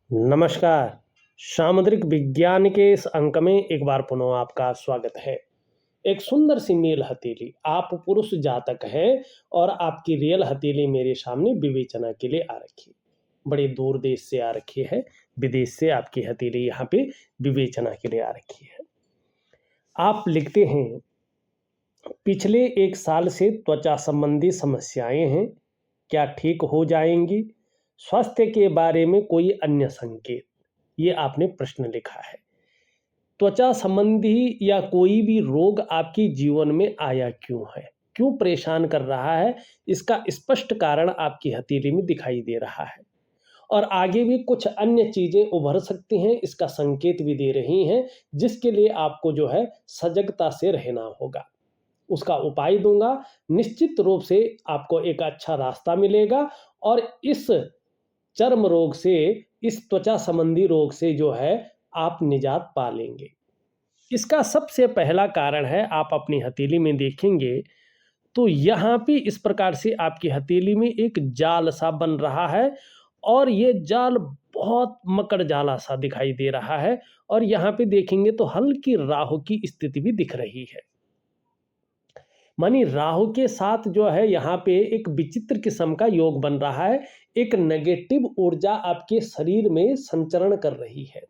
नमस्कार। सामुद्रिक विज्ञान के इस अंक में एक बार पुनः आपका स्वागत है। एक सुंदर सी मेल हथेली, आप पुरुष जातक हैं और आपकी रियल हथेली मेरे सामने विवेचना के लिए आ रखी है। बड़ी दूर देश से आ रखी है, विदेश से आपकी हथेली यहाँ पे विवेचना के लिए आ रखी है। आप लिखते हैं, पिछले 1 साल से त्वचा संबंधी समस्याएं हैं, क्या ठीक हो जाएंगी? स्वास्थ्य के बारे में कोई अन्य संकेत? ये आपने प्रश्न लिखा है। त्वचा संबंधी या कोई भी रोग आपके जीवन में आया क्यों है? क्यों परेशान कर रहा है? इसका स्पष्ट कारण आपकी हथेली में दिखाई दे रहा है। और आगे भी कुछ अन्य चीज़ें उभर सकती हैं, इसका संकेत भी दे रही हैं, जिसके लिए आपको जो है सजगता से रहना होगा। उसका उपाय दूँगा, निश्चित रूप से आपको एक अच्छा रास्ता मिलेगा और इस चर्म रोग से, इस त्वचा संबंधी रोग से जो है आप निजात पा लेंगे। इसका सबसे पहला कारण है, आप अपनी हथेली में देखेंगे तो यहाँ पे इस प्रकार से आपकी हथेली में एक जाल सा बन रहा है और ये जाल बहुत मकड़ जाला सा दिखाई दे रहा है और यहाँ पे देखेंगे तो हल्की राहु की स्थिति भी दिख रही है। मानी राहु के साथ जो है यहाँ पे एक विचित्र किस्म का योग बन रहा है। एक नेगेटिव ऊर्जा आपके शरीर में संचरण कर रही है।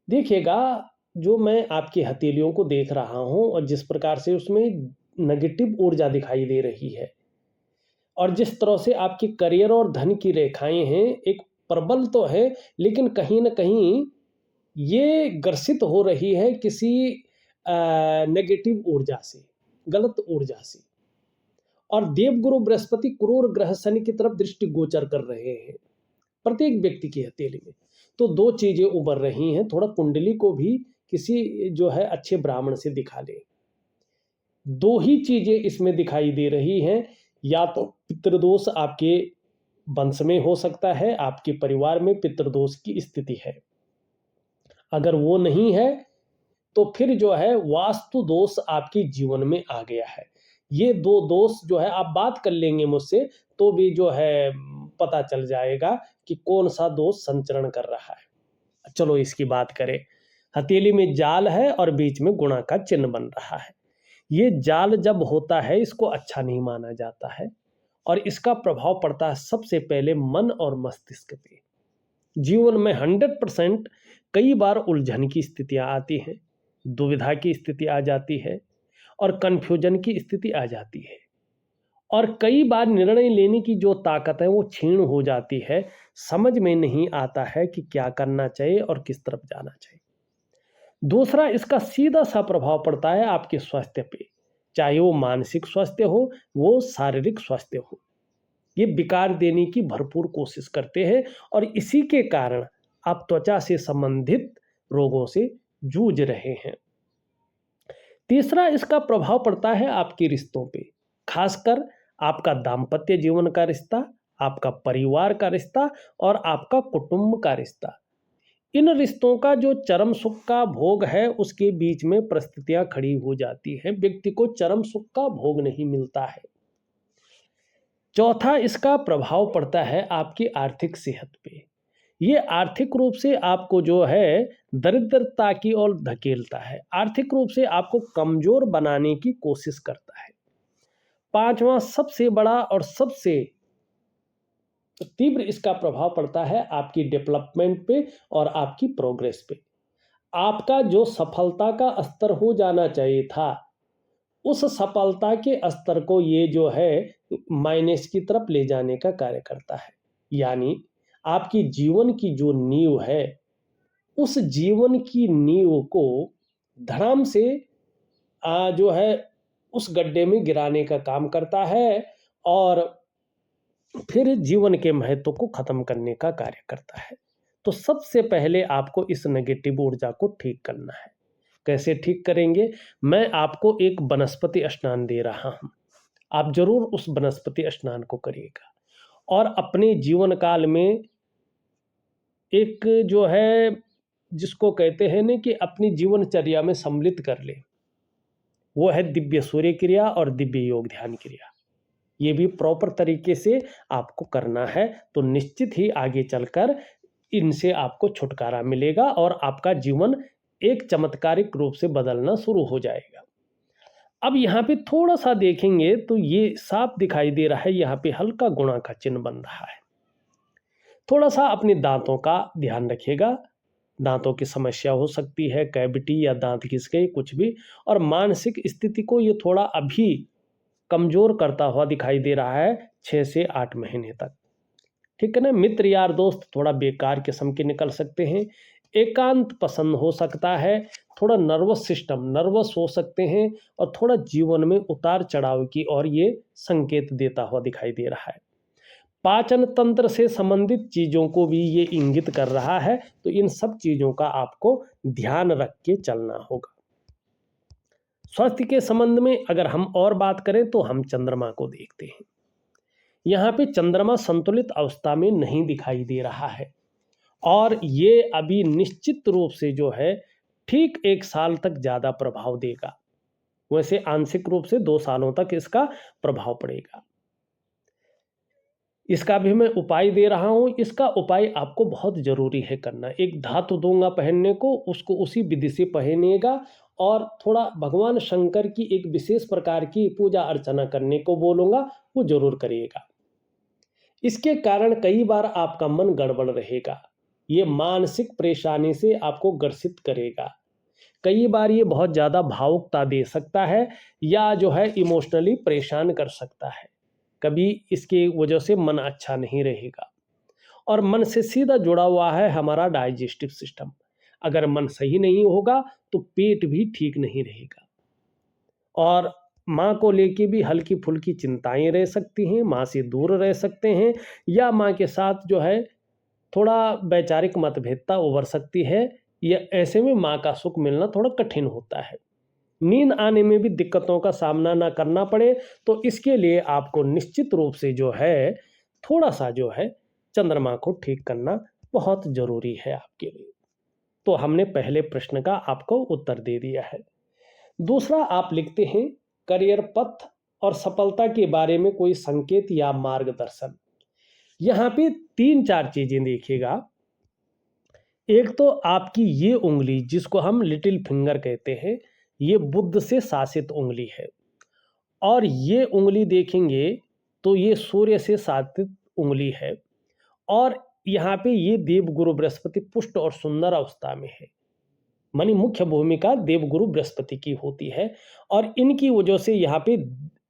देखिएगा, जो मैं आपकी हथेलियों को देख रहा हूँ और जिस प्रकार से उसमें नेगेटिव ऊर्जा दिखाई दे रही है और जिस तरह से आपकी करियर और धन की रेखाएं हैं, एक प्रबल तो है लेकिन कहीं ना कहीं ये ग्रसित हो रही है किसी नेगेटिव ऊर्जा से, गलत ऊर्जा से। और देवगुरु बृहस्पति क्रूर ग्रह शनि की तरफ दृष्टि गोचर कर रहे हैं प्रत्येक व्यक्ति की हथेली में। तो दो चीजें उभर रही हैं, थोड़ा कुंडली को भी किसी जो है अच्छे ब्राह्मण से दिखा ले। दो ही चीजें इसमें दिखाई दे रही हैं, या तो पितृदोष आपके वंश में हो सकता है, आपके परिवार में पितृदोष की स्थिति है। अगर वो नहीं है तो फिर जो है वास्तु दोष आपके जीवन में आ गया है। ये दो दोष जो है आप बात कर लेंगे मुझसे तो भी जो है पता चल जाएगा कि कौन सा दोष संचरण कर रहा है। चलो इसकी बात करें। हथेली में जाल है और बीच में गुणा का चिन्ह बन रहा है। ये जाल जब होता है इसको अच्छा नहीं माना जाता है और इसका प्रभाव पड़ता है सबसे पहले मन और मस्तिष्क पे। जीवन में 100% कई बार उलझन की स्थितियां आती हैं, दुविधा की स्थिति आ जाती है और कन्फ्यूजन की स्थिति आ जाती है और कई बार निर्णय लेने की जो ताकत है वो क्षीण हो जाती है। समझ में नहीं आता है कि क्या करना चाहिए और किस तरफ जाना चाहिए। दूसरा, इसका सीधा सा प्रभाव पड़ता है आपके स्वास्थ्य पे, चाहे वो मानसिक स्वास्थ्य हो, वो शारीरिक स्वास्थ्य हो। ये विकार देने की भरपूर कोशिश करते हैं और इसी के कारण आप त्वचा से संबंधित रोगों से जूझ रहे हैं। तीसरा, इसका प्रभाव पड़ता है आपके रिश्तों पे, खासकर आपका दाम्पत्य जीवन का रिश्ता, आपका परिवार का रिश्ता और आपका कुटुंब का रिश्ता। इन रिश्तों का जो चरम सुख का भोग है उसके बीच में परिस्थितियां खड़ी हो जाती हैं, व्यक्ति को चरम सुख का भोग नहीं मिलता है। चौथा, इसका प्रभाव पड़ता है आपकी आर्थिक सेहत पे। ये आर्थिक रूप से आपको जो है दरिद्रता की ओर धकेलता है, आर्थिक रूप से आपको कमजोर बनाने की कोशिश करता है। पांचवा, सबसे बड़ा और सबसे तीव्र इसका प्रभाव पड़ता है आपकी डेवलपमेंट पे और आपकी प्रोग्रेस पे। आपका जो सफलता का स्तर हो जाना चाहिए था, उस सफलता के स्तर को ये जो है माइनस की तरफ ले जाने का कार्य करता है। यानी आपकी जीवन की जो नींव है, उस जीवन की नींव को धड़ाम से जो है उस गड्ढे में गिराने का काम करता है और फिर जीवन के महत्व को खत्म करने का कार्य करता है। तो सबसे पहले आपको इस नेगेटिव ऊर्जा को ठीक करना है। कैसे ठीक करेंगे? मैं आपको एक वनस्पति स्नान दे रहा हूं, आप जरूर उस वनस्पति स्नान को करिएगा और अपने जीवन काल में एक जो है जिसको कहते हैं ना कि अपनी जीवनचर्या में सम्मिलित कर ले, वो है दिव्य सूर्य क्रिया और दिव्य योग ध्यान क्रिया। ये भी प्रॉपर तरीके से आपको करना है, तो निश्चित ही आगे चलकर इनसे आपको छुटकारा मिलेगा और आपका जीवन एक चमत्कारिक रूप से बदलना शुरू हो जाएगा। अब यहाँ पे थोड़ा-सा देखेंगे तो ये साफ दिखाई दे रहा है, यहाँ पे हल्का गुणा का चिन्ह बन रहा है। थोड़ा-सा अपने दाँतों का ध्यान रखिएगा, दाँतों की समस्या हो सकती है, कैविटी या दाँत घिस गए कुछ भी, और मानसिक स्थिति को ये थोड़ा अभी कमज़ोर करता हुआ दिखाई दे रहा है 6 से 8 महीने तक। ठीक है ना? मित्र यार दोस्त थोड़ा बेकार किस्म के निकल सकते हैं, एकांत पसंद हो सकता है, थोड़ा नर्वस हो सकते हैं और थोड़ा जीवन में उतार-चढ़ाव की ओर ये संकेत देता हुआ दिखाई दे रहा है। पाचन तंत्र से संबंधित चीज़ों को भी ये इंगित कर रहा है, तो इन सब चीज़ों का आपको ध्यान रख के चलना होगा। स्वास्थ्य के संबंध में अगर हम और बात करें तो हम चंद्रमा को देखते हैं। यहाँ पे चंद्रमा संतुलित अवस्था में नहीं दिखाई दे रहा है और ये अभी निश्चित रूप से जो है ठीक 1 साल तक ज़्यादा प्रभाव देगा। वैसे आंशिक रूप से 2 सालों तक इसका प्रभाव पड़ेगा। इसका भी मैं उपाय दे रहा हूँ, इसका उपाय आपको बहुत ज़रूरी है करना। एक धातु दूँगा पहनने को, उसको उसी विधि से पहनिएगा और थोड़ा भगवान शंकर की एक विशेष प्रकार की पूजा अर्चना करने को बोलूँगा, वो ज़रूर करिएगा। इसके कारण कई बार आपका मन गड़बड़ रहेगा, ये मानसिक परेशानी से आपको ग्रसित करेगा। कई बार ये बहुत ज़्यादा भावुकता दे सकता है या जो है इमोशनली परेशान कर सकता है। कभी इसकी वजह से मन अच्छा नहीं रहेगा और मन से सीधा जुड़ा हुआ है हमारा डाइजेस्टिव सिस्टम। अगर मन सही नहीं होगा तो पेट भी ठीक नहीं रहेगा और माँ को लेके भी हल्की फुल्की चिंताएं रह सकती हैं, माँ से दूर रह सकते हैं या माँ के साथ जो है थोड़ा वैचारिक मतभेदता उभर सकती है। या ऐसे में माँ का सुख मिलना थोड़ा कठिन होता है। नींद आने में भी दिक्कतों का सामना ना करना पड़े, तो इसके लिए आपको निश्चित रूप से जो है थोड़ा-सा जो है चंद्रमा को ठीक करना बहुत ज़रूरी है आपके लिए। तो हमने पहले प्रश्न का आपको उत्तर दे दिया है। दूसरा आप लिखते हैं करियर पथ और सफलता के बारे में कोई संकेत या मार्गदर्शन। यहाँ पे 3-4 चीज़ें देखिएगा। एक तो आपकी ये उँगली जिसको हम लिटिल फिंगर कहते हैं, ये बुध से शासित उँगली है और ये उँगली देखेंगे तो ये सूर्य से शासित उँगली है और यहाँ पे ये देवगुरु बृहस्पति पुष्ट और सुंदर अवस्था में है। मानी मुख्य भूमिका देवगुरु बृहस्पति की होती है और इनकी वजह से यहाँ पे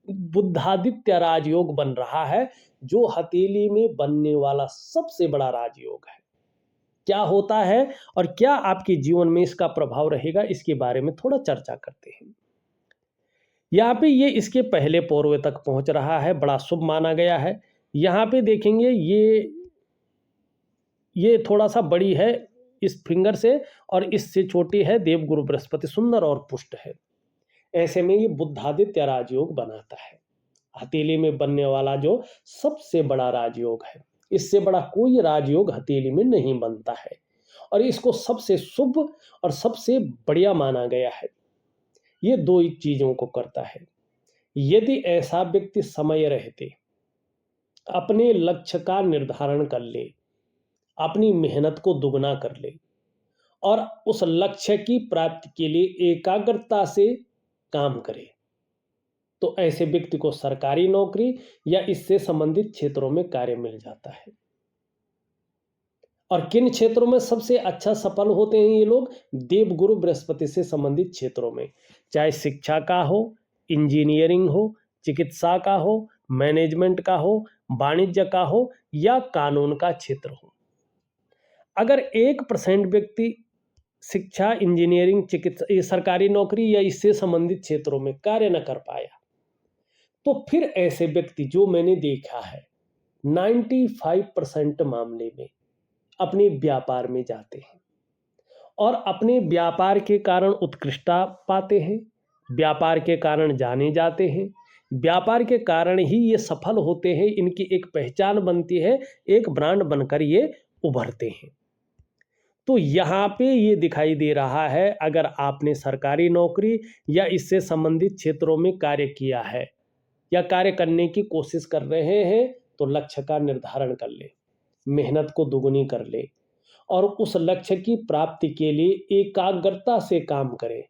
बुद्धादित्य राजयोग बन रहा है, जो हथेली में बनने वाला सबसे बड़ा राजयोग है। क्या होता है और क्या आपके जीवन में इसका प्रभाव रहेगा, इसके बारे में थोड़ा चर्चा करते हैं। यहाँ पे ये इसके पहले पौरवे तक पहुंच रहा है, बड़ा शुभ माना गया है। यहाँ पे देखेंगे ये थोड़ा सा बड़ी है इस फिंगर से और इससे छोटी है, देवगुरु बृहस्पति सुंदर और पुष्ट है। ऐसे में ये बुद्धादित्य राजयोग बनाता है, हथेली में बनने वाला जो सबसे बड़ा राजयोग है। इससे बड़ा कोई राजयोग हथेली में नहीं बनता है और इसको सबसे शुभ और सबसे बढ़िया माना गया है। ये 2 ही चीज़ों को करता है। यदि ऐसा व्यक्ति समय रहते अपने लक्ष्य का निर्धारण कर ले, अपनी मेहनत को दुगना कर ले और उस लक्ष्य की प्राप्ति के लिए एकाग्रता से काम करे, तो ऐसे व्यक्ति को सरकारी नौकरी या इससे संबंधित क्षेत्रों में कार्य मिल जाता है। और किन क्षेत्रों में सबसे अच्छा सफल होते हैं ये लोग? देवगुरु बृहस्पति से संबंधित क्षेत्रों में, चाहे शिक्षा का हो, इंजीनियरिंग हो, चिकित्सा का हो, मैनेजमेंट का हो, वाणिज्य का हो या कानून का क्षेत्र हो। अगर 1% व्यक्ति शिक्षा, इंजीनियरिंग, चिकित्सा, ये सरकारी नौकरी या इससे संबंधित क्षेत्रों में कार्य न कर पाया, तो फिर ऐसे व्यक्ति जो मैंने देखा है 95% मामले में अपने व्यापार में जाते हैं और अपने व्यापार के कारण उत्कृष्टता पाते हैं, व्यापार के कारण जाने जाते हैं, व्यापार के कारण ही ये सफल होते हैं, इनकी एक पहचान बनती है, एक ब्रांड बनकर ये उभरते हैं। तो यहाँ पे ये दिखाई दे रहा है, अगर आपने सरकारी नौकरी या इससे संबंधित क्षेत्रों में कार्य किया है या कार्य करने की कोशिश कर रहे हैं तो लक्ष्य का निर्धारण कर ले, मेहनत को दुगुनी कर ले और उस लक्ष्य की प्राप्ति के लिए एकाग्रता से काम करें।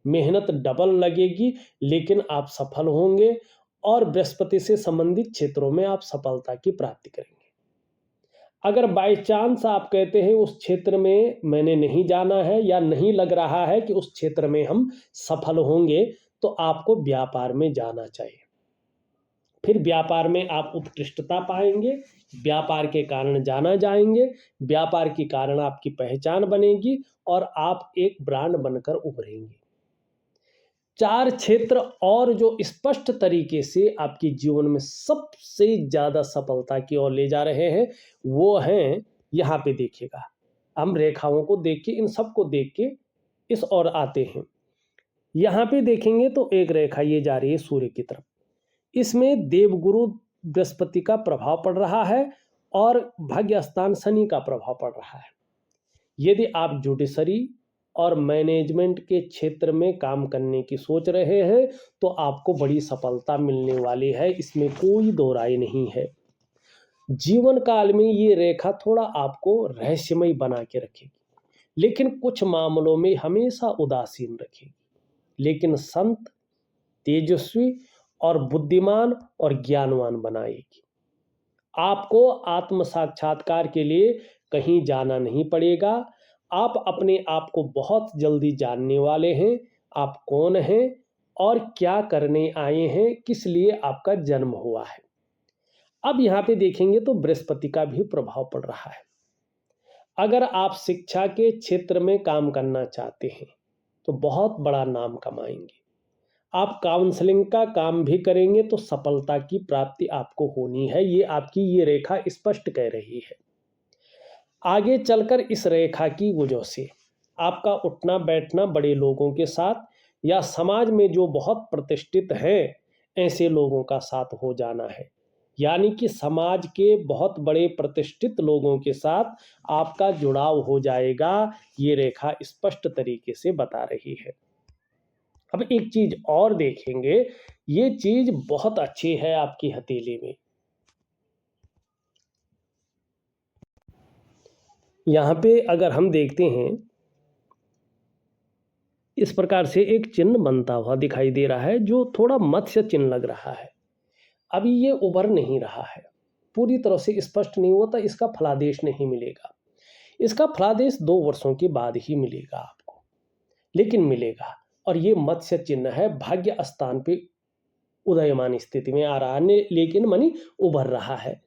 मेहनत डबल लगेगी लेकिन आप सफल होंगे और बृहस्पति से संबंधित क्षेत्रों में आप सफलता की प्राप्ति करेंगे। अगर बाय चांस आप कहते हैं उस क्षेत्र में मैंने नहीं जाना है या नहीं लग रहा है कि उस क्षेत्र में हम सफल होंगे, तो आपको व्यापार में जाना चाहिए। फिर व्यापार में आप उत्कृष्टता पाएंगे, व्यापार के कारण जाना जाएंगे, व्यापार के कारण आपकी पहचान बनेगी और आप एक ब्रांड बनकर उभरेंगे। 4 क्षेत्र और जो स्पष्ट तरीके से आपके जीवन में सबसे ज़्यादा सफलता की ओर ले जा रहे हैं, वो हैं, यहाँ पे देखिएगा। हम रेखाओं को देख के, इन सबको देख के इस ओर आते हैं। यहाँ पे देखेंगे तो एक रेखा ये जा रही है सूर्य की तरफ। इसमें देवगुरु बृहस्पति का प्रभाव पड़ रहा है और भाग्य स्थान शनि का प्रभाव पड़ रहा है। यदि आप जुडिशरी और मैनेजमेंट के क्षेत्र में काम करने की सोच रहे हैं तो आपको बड़ी सफलता मिलने वाली है, इसमें कोई दो राय नहीं है। जीवन काल में ये रेखा थोड़ा आपको रहस्यमय बना के रखेगी, लेकिन कुछ मामलों में हमेशा उदासीन रखेगी। लेकिन संत, तेजस्वी और बुद्धिमान और ज्ञानवान बनाएगी। आपको आत्म साक्षात्कार के लिए कहीं जाना नहीं पड़ेगा। आप अपने आप को बहुत जल्दी जानने वाले हैं। आप कौन हैं और क्या करने आए हैं, किस लिए आपका जन्म हुआ है। अब यहाँ पे देखेंगे तो बृहस्पति का भी प्रभाव पड़ रहा है। अगर आप शिक्षा के क्षेत्र में काम करना चाहते हैं तो बहुत बड़ा नाम कमाएंगे। आप काउंसलिंग का काम भी करेंगे तो सफलता की प्राप्ति आपको होनी है, ये आपकी ये रेखा स्पष्ट कह रही है। आगे चलकर इस रेखा की वजह से आपका उठना बैठना बड़े लोगों के साथ या समाज में जो बहुत प्रतिष्ठित हैं, ऐसे लोगों का साथ हो जाना है। यानी कि समाज के बहुत बड़े प्रतिष्ठित लोगों के साथ आपका जुड़ाव हो जाएगा, ये रेखा स्पष्ट तरीके से बता रही है। अब एक चीज और देखेंगे, ये चीज बहुत अच्छी है आपकी हथेली में। यहाँ पे अगर हम देखते हैं, इस प्रकार से एक चिन्ह बनता हुआ दिखाई दे रहा है जो थोड़ा मत्स्य चिन्ह लग रहा है। अभी ये उभर नहीं रहा है, पूरी तरह से स्पष्ट नहीं होता, इसका फलादेश नहीं मिलेगा। इसका फलादेश 2 वर्षों के बाद ही मिलेगा आपको, लेकिन मिलेगा। और ये मत्स्य चिन्ह है, भाग्य स्थान पे उदयमान स्थिति में आ रहा है, लेकिन मानी उभर रहा है।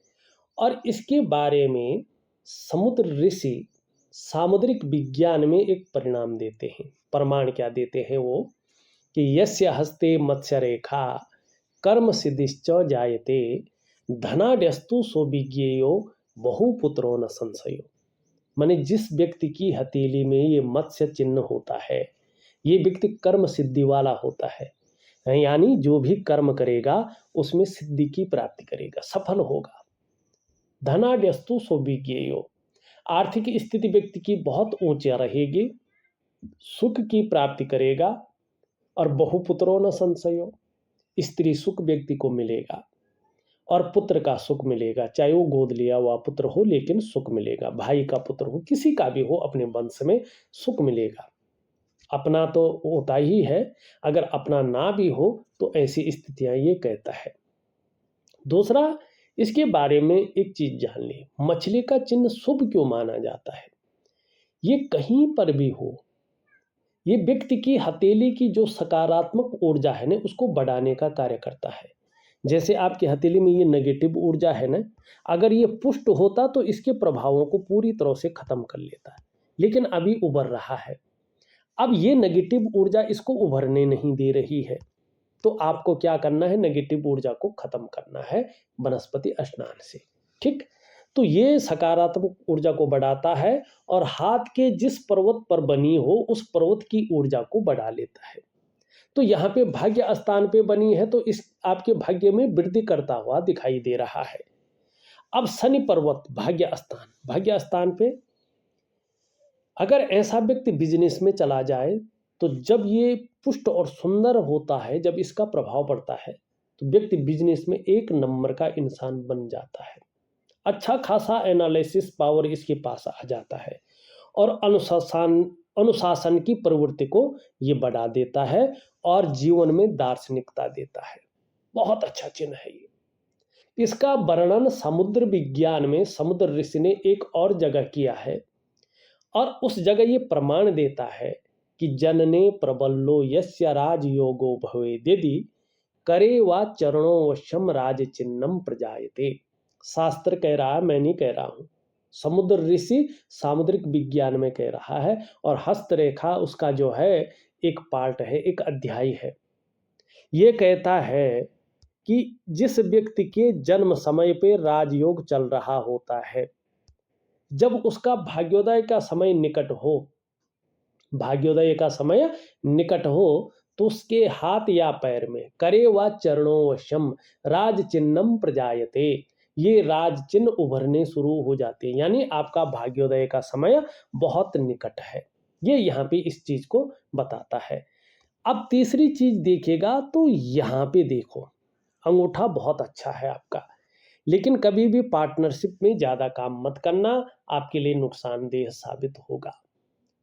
और इसके बारे में समुद्र ऋषि सामुद्रिक विज्ञान में एक परिणाम देते हैं, प्रमाण क्या देते हैं वो, कि यस्य हस्ते मत्स्य रेखा कर्म सिद्धिश्च जायते धनाड्यस्तु सो विज्ञेयो बहुपुत्रो न संशयो। माने जिस व्यक्ति की हथेली में ये मत्स्य चिन्ह होता है, ये व्यक्ति कर्म सिद्धि वाला होता है। यानी जो भी कर्म करेगा उसमें सिद्धि की प्राप्ति करेगा, सफल होगा। धनाड्यस्तु सो विज्ञेयो, आर्थिक स्थिति व्यक्ति की बहुत ऊंचा रहेगी, सुख की प्राप्ति करेगा। और बहुपुत्रो न संशयो, स्त्री सुख व्यक्ति को मिलेगा और पुत्र का सुख मिलेगा, चाहे वो गोद लिया हुआ पुत्र हो, लेकिन सुख मिलेगा। भाई का पुत्र हो, किसी का भी हो, अपने वंश में सुख मिलेगा। अपना तो होता ही है, अगर अपना ना भी हो तो ऐसी स्थितियां ये कहता है। दूसरा, इसके बारे में एक चीज जान ली, मछली का चिन्ह शुभ क्यों माना जाता है। ये कहीं पर भी हो, ये व्यक्ति की हथेली की जो सकारात्मक ऊर्जा है ना, उसको बढ़ाने का कार्य करता है। जैसे आपकी हथेली में ये नेगेटिव ऊर्जा है ना, अगर ये पुष्ट होता तो इसके प्रभावों को पूरी तरह से खत्म कर लेता, लेकिन अभी उभर रहा है। अब ये नेगेटिव ऊर्जा इसको उभरने नहीं दे रही है, तो आपको क्या करना है, नेगेटिव ऊर्जा को खत्म करना है वनस्पति स्नान से। ठीक, तो ये सकारात्मक ऊर्जा को बढ़ाता है और हाथ के जिस पर्वत पर बनी हो उस पर्वत की ऊर्जा को बढ़ा लेता है। तो यहाँ पे भाग्य स्थान पे बनी है तो इस आपके भाग्य में वृद्धि करता हुआ दिखाई दे रहा है। अब शनि पर्वत भाग्य स्थान पे अगर ऐसा व्यक्ति बिजनेस में चला जाए तो जब ये पुष्ट और सुंदर होता है, जब इसका प्रभाव पड़ता है तो व्यक्ति बिजनेस में एक नंबर का इंसान बन जाता है। अच्छा खासा एनालिसिस पावर इसके पास आ जाता है और अनुशासन अनुशासन की प्रवृत्ति को ये बढ़ा देता है और जीवन में दार्शनिकता देता है। बहुत अच्छा चिन्ह है ये। इसका वर्णन समुद्र विज्ञान में समुद्र ऋषि ने एक और जगह किया है और उस जगह ये प्रमाण देता है कि जनने प्रबल्लो यस्य राजयोगो भवेद्यदि करे वा चरणों वशम राज चिन्हम प्रजायते। शास्त्र कह रहा है, मैं नहीं कह रहा हूं, समुद्र ऋषि सामुद्रिक विज्ञान में कह रहा है और हस्तरेखा उसका जो है एक पार्ट है, एक अध्याय है। ये कहता है कि जिस व्यक्ति के जन्म समय पे राजयोग चल रहा होता है, जब उसका भाग्योदय का समय निकट हो, भाग्योदय का समय निकट हो, तो उसके हाथ या पैर में करे व चरणों वशम राज चिन्हम प्रजायते, ये राज चिन्ह उभरने शुरू हो जाते हैं, यानी आपका भाग्योदय का समय बहुत निकट है। ये यहाँ पे इस चीज को बताता है। अब तीसरी चीज देखेगा तो यहाँ पे देखो, अंगूठा बहुत अच्छा है आपका, लेकिन कभी भी पार्टनरशिप में ज्यादा काम मत करना, आपके लिए नुकसानदेह साबित होगा।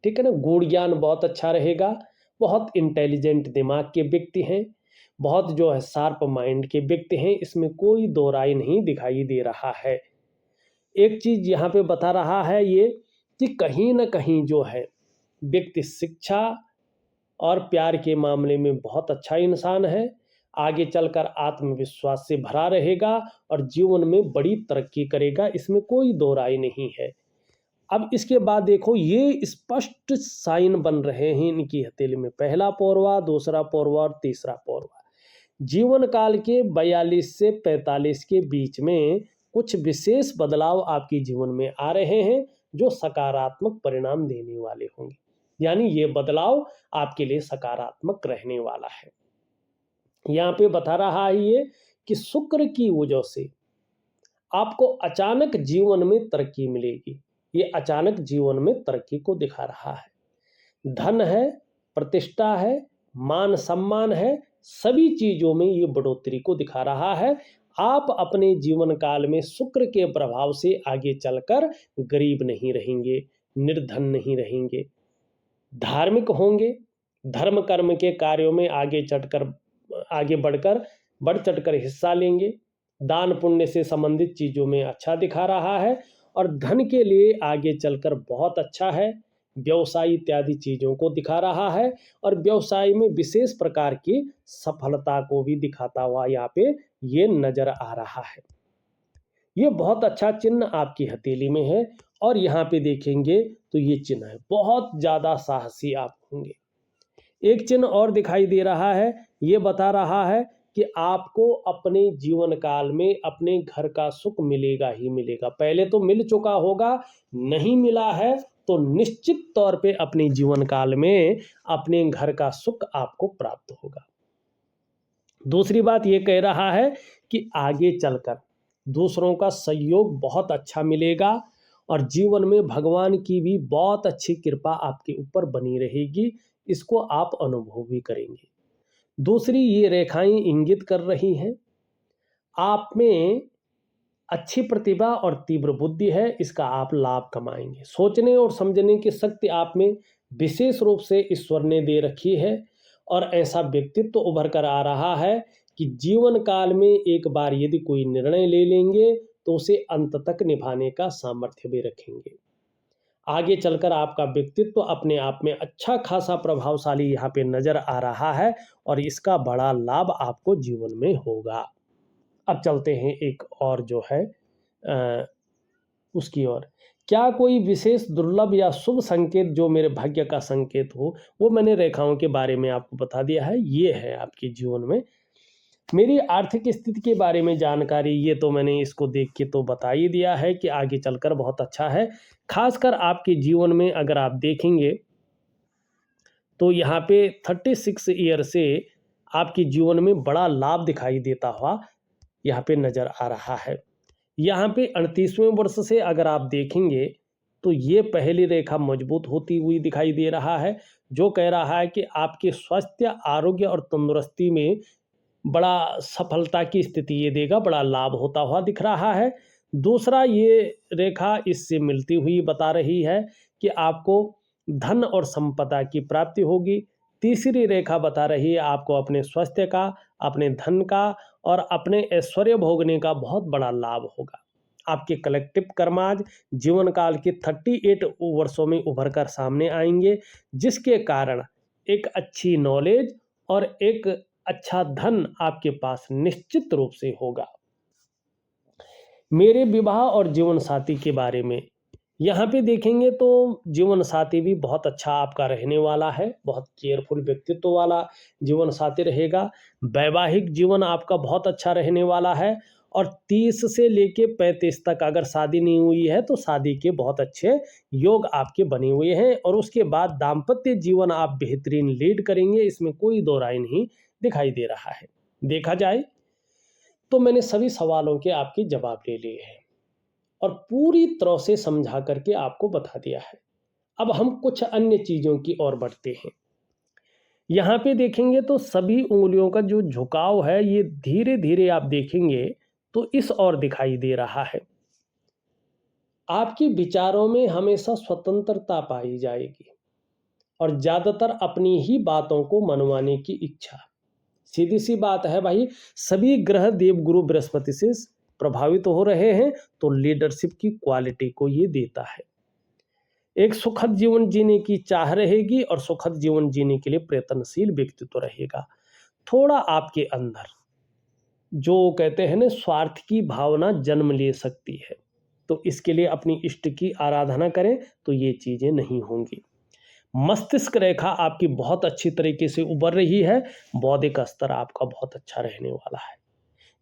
ठीक है ना। गुण ज्ञान बहुत अच्छा रहेगा, बहुत इंटेलिजेंट दिमाग के व्यक्ति हैं, बहुत जो है शार्प माइंड के व्यक्ति हैं, इसमें कोई दो राय नहीं दिखाई दे रहा है। एक चीज यहाँ पे बता रहा है ये कि कहीं ना कहीं जो है व्यक्ति शिक्षा और प्यार के मामले में बहुत अच्छा इंसान है, आगे चलकर आत्मविश्वास से भरा रहेगा और जीवन में बड़ी तरक्की करेगा, इसमें कोई दो राय नहीं है। अब इसके बाद देखो, ये स्पष्ट साइन बन रहे हैं इनकी हथेली में, पहला पौरवा, दूसरा पौरवा और तीसरा पौरवा। जीवन काल के 42 से 45 के बीच में कुछ विशेष बदलाव आपके जीवन में आ रहे हैं जो सकारात्मक परिणाम देने वाले होंगे, यानी ये बदलाव आपके लिए सकारात्मक रहने वाला है। यहाँ पे बता रहा है ये कि शुक्र की वजह से आपको अचानक जीवन में तरक्की मिलेगी, ये अचानक जीवन में तरक्की को दिखा रहा है। धन है, प्रतिष्ठा है, मान सम्मान है, सभी चीजों में ये बढ़ोतरी को दिखा रहा है। आप अपने जीवन काल में शुक्र के प्रभाव से आगे चलकर गरीब नहीं रहेंगे, निर्धन नहीं रहेंगे, धार्मिक होंगे, धर्म कर्म के कार्यों में आगे बढ़कर बढ़ चढ़कर हिस्सा लेंगे, दान पुण्य से संबंधित चीजों में अच्छा दिखा रहा है और धन के लिए आगे चलकर बहुत अच्छा है, व्यवसाय इत्यादि चीजों को दिखा रहा है और व्यवसाय में विशेष प्रकार की सफलता को भी दिखाता हुआ यहाँ पे ये नजर आ रहा है। ये बहुत अच्छा चिन्ह आपकी हथेली में है और यहाँ पे देखेंगे तो ये चिन्ह है, बहुत ज्यादा साहसी आप होंगे। एक चिन्ह और दिखाई दे रहा है, ये बता रहा है कि आपको अपने जीवन काल में अपने घर का सुख मिलेगा ही मिलेगा। पहले तो मिल चुका होगा, नहीं मिला है तो निश्चित तौर पे अपने जीवन काल में अपने घर का सुख आपको प्राप्त होगा। दूसरी बात ये कह रहा है कि आगे चलकर दूसरों का सहयोग बहुत अच्छा मिलेगा और जीवन में भगवान की भी बहुत अच्छी कृपा आपके ऊपर बनी रहेगी, इसको आप अनुभव भी करेंगे। दूसरी ये रेखाएं इंगित कर रही हैं आप में अच्छी प्रतिभा और तीव्र बुद्धि है, इसका आप लाभ कमाएंगे। सोचने और समझने की शक्ति आप में विशेष रूप से ईश्वर ने दे रखी है और ऐसा व्यक्तित्व उभर कर आ रहा है कि जीवन काल में एक बार यदि कोई निर्णय ले लेंगे तो उसे अंत तक निभाने का सामर्थ्य भी रखेंगे। आगे चलकर आपका व्यक्तित्व अपने आप में अच्छा खासा प्रभावशाली यहाँ पे नजर आ रहा है और इसका बड़ा लाभ आपको जीवन में होगा। अब चलते हैं एक और जो है उसकी ओर। क्या कोई विशेष दुर्लभ या शुभ संकेत जो मेरे भाग्य का संकेत हो, वो मैंने रेखाओं के बारे में आपको बता दिया है। ये है आपके जीवन में मेरी आर्थिक स्थिति के बारे में जानकारी, ये तो मैंने इसको देख के तो बता ही दिया है कि आगे चलकर बहुत अच्छा है। खासकर आपके जीवन में अगर आप देखेंगे तो यहाँ पे 36 ईयर से आपके जीवन में बड़ा लाभ दिखाई देता हुआ यहाँ पे नजर आ रहा है। यहाँ पे 38वें वर्ष से अगर आप देखेंगे तो ये पहली रेखा मजबूत होती हुई दिखाई दे रहा है, जो कह रहा है कि आपके स्वास्थ्य, आरोग्य और तंदुरुस्ती में बड़ा सफलता की स्थिति ये देगा, बड़ा लाभ होता हुआ दिख रहा है। दूसरा, ये रेखा इससे मिलती हुई बता रही है कि आपको धन और संपदा की प्राप्ति होगी। तीसरी रेखा बता रही है आपको अपने स्वास्थ्य का, अपने धन का और अपने ऐश्वर्य भोगने का बहुत बड़ा लाभ होगा। आपके कलेक्टिव कर्माज जीवन काल के 38 वर्षों में उभर कर सामने आएंगे, जिसके कारण एक अच्छी नॉलेज और एक अच्छा धन आपके पास निश्चित रूप से होगा। मेरे विवाह और जीवन साथी के बारे में यहाँ पे देखेंगे तो जीवन साथी भी बहुत अच्छा आपका रहने वाला है, बहुत केयरफुल व्यक्तित्व वाला जीवन साथी रहेगा। वैवाहिक जीवन आपका बहुत अच्छा रहने वाला है और 30 से लेके 35 तक अगर शादी नहीं हुई है तो शादी के बहुत अच्छे योग आपके बने हुए हैं और उसके बाद दाम्पत्य जीवन आप बेहतरीन लीड करेंगे, इसमें कोई दो राय नहीं दिखाई दे रहा है। देखा जाए तो मैंने सभी सवालों के आपके जवाब ले लिए हैं और पूरी तरह से समझा करके आपको बता दिया है। अब हम कुछ अन्य चीज़ों की ओर बढ़ते हैं। यहाँ पे देखेंगे तो सभी उंगलियों का जो झुकाव है ये धीरे धीरे आप देखेंगे तो इस ओर दिखाई दे रहा है। आपके विचारों में हमेशा स्वतंत्रता पाई जाएगी और ज़्यादातर अपनी ही बातों को मनवाने की इच्छा। सीधी सी बात है भाई, सभी ग्रह देवगुरु बृहस्पति से प्रभावित हो रहे हैं तो लीडरशिप की क्वालिटी को ये देता है। एक सुखद जीवन जीने की चाह रहेगी और सुखद जीवन जीने के लिए प्रयत्नशील व्यक्तित्व रहेगा। थोड़ा आपके अंदर जो कहते हैं ना स्वार्थ की भावना जन्म ले सकती है, तो इसके लिए अपनी इष्ट की आराधना करें तो ये चीज़ें नहीं होंगी। मस्तिष्क रेखा आपकी बहुत अच्छी तरीके से उभर रही है, बौद्धिक स्तर आपका बहुत अच्छा रहने वाला है।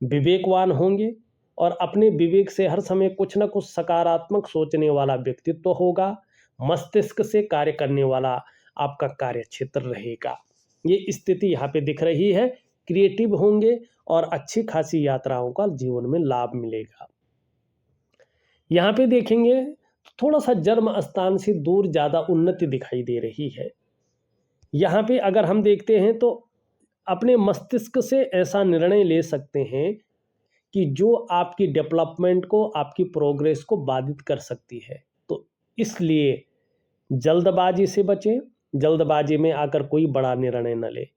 विवेकवान होंगे और अपने विवेक से हर समय कुछ ना कुछ सकारात्मक सोचने वाला व्यक्तित्व होगा। मस्तिष्क से कार्य करने वाला आपका कार्य क्षेत्र रहेगा, ये स्थिति यहाँ पे दिख रही है। क्रिएटिव होंगे और अच्छी खासी यात्राओं का जीवन में लाभ मिलेगा। यहाँ पे देखेंगे थोड़ा सा जन्म स्थान से दूर ज़्यादा उन्नति दिखाई दे रही है। यहाँ पे अगर हम देखते हैं तो अपने मस्तिष्क से ऐसा निर्णय ले सकते हैं कि जो आपकी डेवलपमेंट को, आपकी प्रोग्रेस को बाधित कर सकती है, तो इसलिए जल्दबाजी से बचें। जल्दबाजी में आकर कोई बड़ा निर्णय न ले,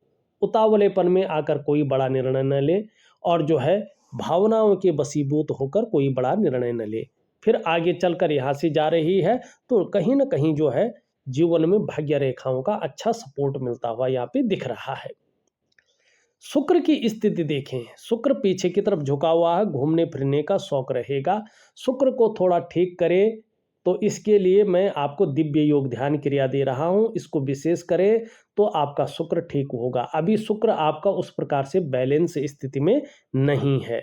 उतावलेपन में आकर कोई बड़ा निर्णय न ले और जो है भावनाओं के वशीभूत होकर कोई बड़ा निर्णय न ले। फिर आगे चलकर यहाँ से जा रही है तो कहीं ना कहीं जो है जीवन में भाग्य रेखाओं का अच्छा सपोर्ट मिलता हुआ यहाँ पे दिख रहा है। शुक्र की स्थिति देखें, शुक्र पीछे की तरफ झुका हुआ है, घूमने फिरने का शौक रहेगा। शुक्र को थोड़ा ठीक करें तो इसके लिए मैं आपको दिव्य योग ध्यान क्रिया दे रहा हूँ, इसको विशेष करें तो आपका शुक्र ठीक होगा। अभी शुक्र आपका उस प्रकार से बैलेंस स्थिति में नहीं है।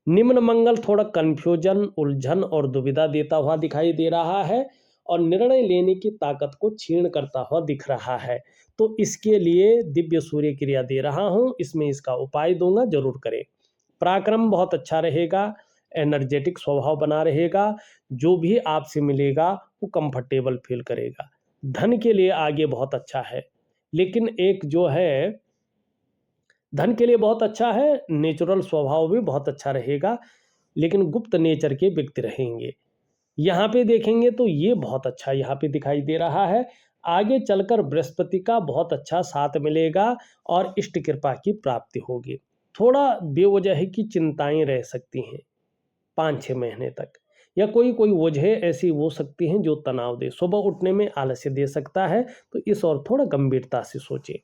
निम्न मंगल थोड़ा कंफ्यूजन, उलझन और दुविधा देता हुआ दिखाई दे रहा है और निर्णय लेने की ताकत को क्षीण करता हुआ दिख रहा है, तो इसके लिए दिव्य सूर्य क्रिया दे रहा हूँ, इसमें इसका उपाय दूंगा, जरूर करें। पराक्रम बहुत अच्छा रहेगा, एनर्जेटिक स्वभाव बना रहेगा, जो भी आपसे मिलेगा वो कंफर्टेबल फील करेगा। धन के लिए आगे बहुत अच्छा है, लेकिन एक जो है धन के लिए बहुत अच्छा है, नेचुरल स्वभाव भी बहुत अच्छा रहेगा, लेकिन गुप्त नेचर के व्यक्ति रहेंगे। यहाँ पे देखेंगे तो ये बहुत अच्छा यहाँ पे दिखाई दे रहा है। आगे चलकर बृहस्पति का बहुत अच्छा साथ मिलेगा और इष्ट कृपा की प्राप्ति होगी। थोड़ा बेवजह की चिंताएं रह सकती हैं 5-6 महीने तक, या कोई कोई वजह ऐसी हो सकती हैं जो तनाव दे, सुबह उठने में आलस्य दे सकता है, तो इस और थोड़ा गंभीरता से सोचें।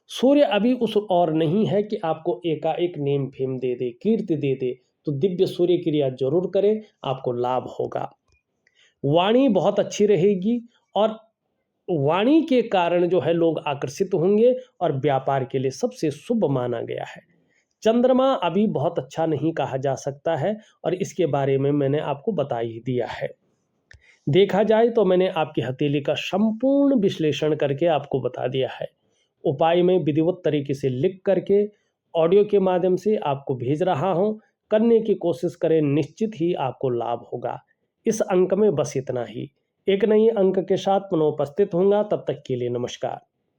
सूर्य अभी उस और नहीं है कि आपको एकाएक नेम फेम दे दे, कीर्ति दे दे, तो दिव्य सूर्य क्रिया जरूर करें, आपको लाभ होगा। वाणी बहुत अच्छी रहेगी और वाणी के कारण जो है लोग आकर्षित होंगे और व्यापार के लिए सबसे शुभ माना गया है। चंद्रमा अभी बहुत अच्छा नहीं कहा जा सकता है और इसके बारे में मैंने आपको बता ही दिया है। देखा जाए तो मैंने आपकी हथेली का संपूर्ण विश्लेषण करके आपको बता दिया है। उपाय में विधिवत तरीके से लिख करके ऑडियो के माध्यम से आपको भेज रहा हूं, करने की कोशिश करें, निश्चित ही आपको लाभ होगा। इस अंक में बस इतना ही। एक नई अंक के साथ पुनः उपस्थित होऊंगा, तब तक के लिए नमस्कार।